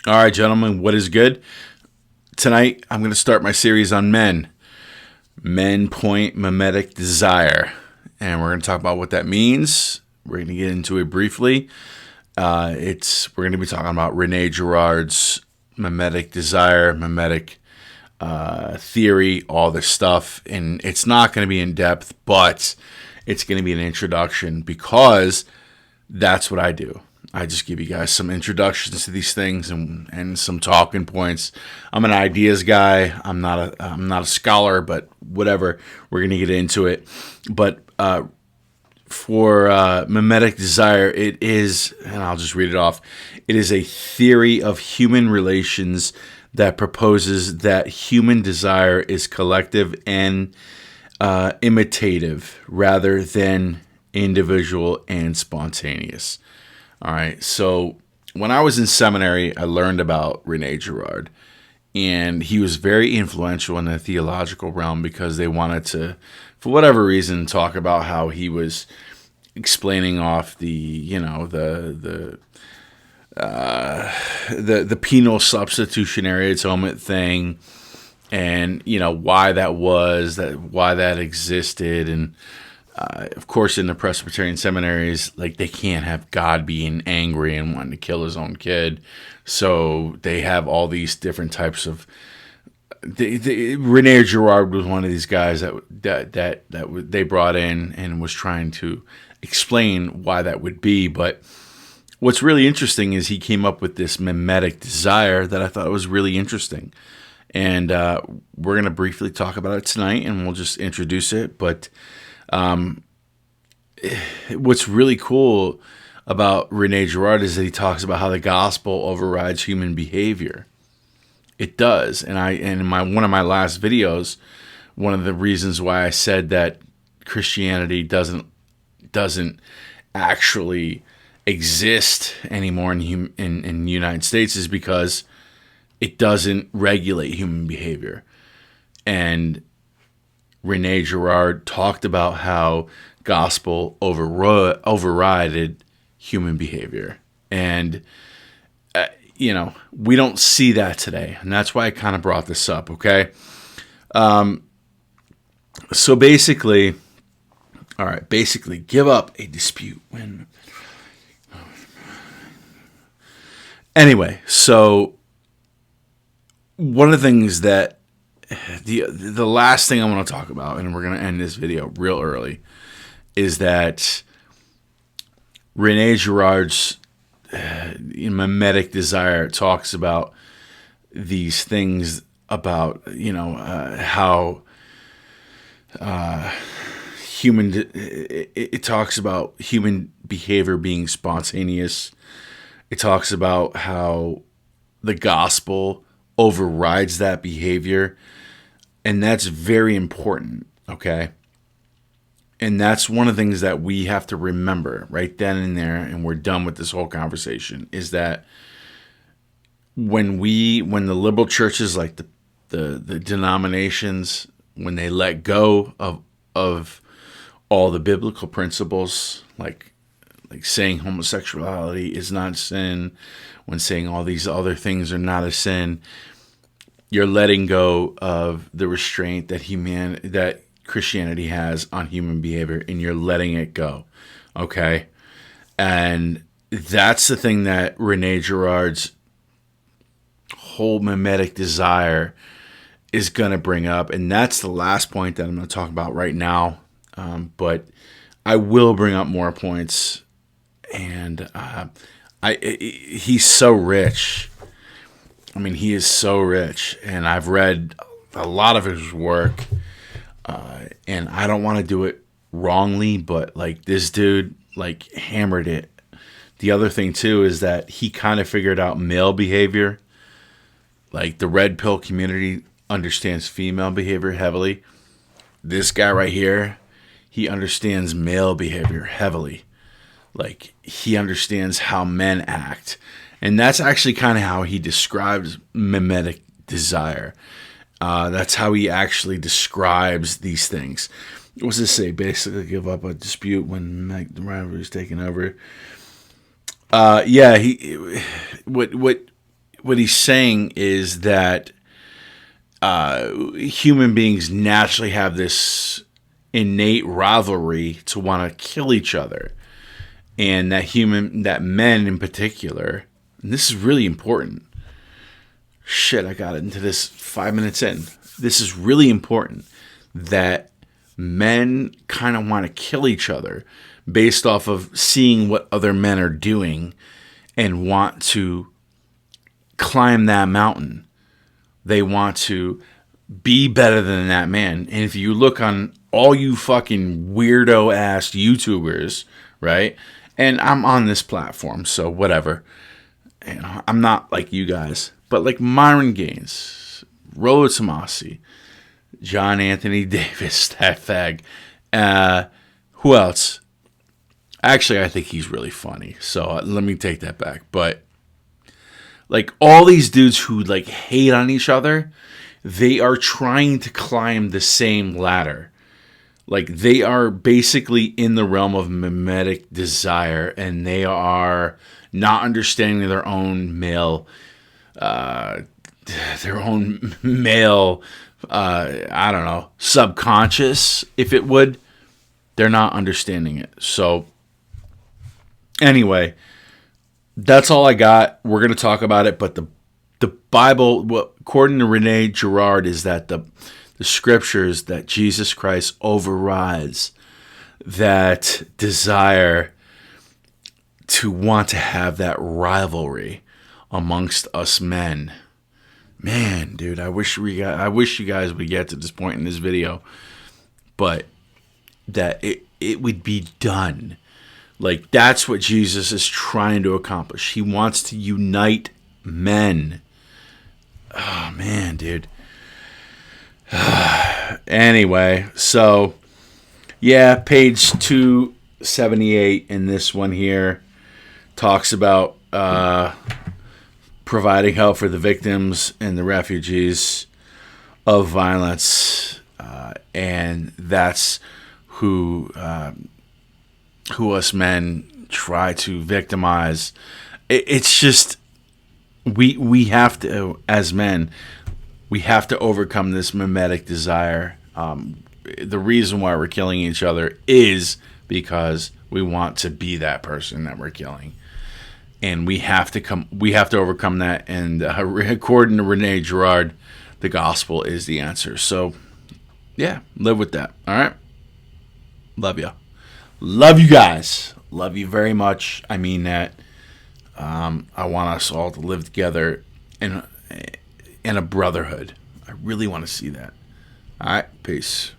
All right, gentlemen, what is good? Tonight, I'm going to start my series on men. Men.Mimetic-Desire. And we're going to talk about what that means. We're going to get into it briefly. We're going to be talking about Rene Girard's mimetic desire, mimetic theory, all this stuff. And it's not going to be in depth, but it's going to be an introduction because that's what I do. I just give you guys some introductions to these things and some talking points. I'm an ideas guy. I'm not a scholar, but whatever. We're gonna get into it. But for mimetic desire, it is, and I'll just read it off. It is a theory of human relations that proposes that human desire is collective and imitative rather than individual and spontaneous. All right, so when I was in seminary, I learned about Rene Girard, and he was very influential in the theological realm because they wanted to, for whatever reason, talk about how he was explaining off the penal substitutionary atonement thing, and why that was, why that existed, and of course, in the Presbyterian seminaries, like, they can't have God being angry and wanting to kill his own kid. So they have all these different types of. Rene Girard was one of these guys that they brought in and was trying to explain why that would be. But what's really interesting is he came up with this mimetic desire that I thought was really interesting. And we're going to briefly talk about it tonight, and we'll just introduce it. But what's really cool about Rene Girard is that he talks about how the gospel overrides human behavior. It does, and in one of my last videos, one of the reasons why I said that Christianity doesn't actually exist anymore in the United States is because it doesn't regulate human behavior. And Rene Girard talked about how gospel overrided human behavior. And, we don't see that today. And that's why I kind of brought this up, okay? So basically, give up a dispute when... Anyway, so one of the things that the last thing I want to talk about, and we're going to end this video real early, is that Rene Girard's mimetic desire talks about these things about how it talks about human behavior being spontaneous. It talks about how the gospel overrides that behavior. And that's very important, okay? And that's one of the things that we have to remember right then and there, and we're done with this whole conversation, is that when the liberal churches, like the denominations, when they let go of all the biblical principles, like saying homosexuality is not sin, when saying all these other things are not a sin, you're letting go of the restraint that Christianity has on human behavior, and you're letting it go, okay? And that's the thing that Rene Girard's whole mimetic desire is going to bring up, and that's the last point that I'm going to talk about right now. But I will bring up more points, and he's so rich. I mean, he is so rich, and I've read a lot of his work, and I don't want to do it wrongly, but this dude hammered it. The other thing too is that he kind of figured out male behavior. Like, the red pill community understands female behavior heavily. This guy right here, he understands male behavior heavily. Like, he understands how men act. And that's actually kind of how he describes mimetic desire. That's how he actually describes these things. What's it say? Basically, give up a dispute when the rivalry is taken over. What what he's saying is that human beings naturally have this innate rivalry to want to kill each other, and that men in particular, and this is really important. Shit, I got into this 5 minutes in. This is really important that men kind of want to kill each other based off of seeing what other men are doing and want to climb that mountain. They want to be better than that man. And if you look on all you fucking weirdo ass YouTubers, right? And I'm on this platform, so whatever. You know, I'm not like you guys. But like Myron Gaines, Rollo Tomasi, John Anthony Davis, that fag. Who else? Actually, I think he's really funny. So let me take that back. But like all these dudes who like hate on each other, they are trying to climb the same ladder. Like they are basically in the realm of mimetic desire, and they are not understanding their own male, I don't know, subconscious, if it would. They're not understanding it. So anyway, that's all I got. We're going to talk about it, but the Bible, according to Rene Girard, is that the scriptures that Jesus Christ overrides that desire to want to have that rivalry amongst us men. Man, dude, I wish you guys would get to this point in this video, but that it would be done. Like, that's what Jesus is trying to accomplish. He wants to unite men. Oh, man, dude. Anyway, so, yeah, page 278 in this one here talks about providing help for the victims and the refugees of violence. And that's who us men try to victimize. It's just, we have to, as men, we have to overcome this mimetic desire. The reason why we're killing each other is because we want to be that person that we're killing, and we have to overcome that. And according to Rene Girard, the gospel is the answer. So, yeah, live with that. All right, love you. Love you guys. Love you very much. I mean that. I want us all to live together in a brotherhood. I really want to see that. All right. Peace.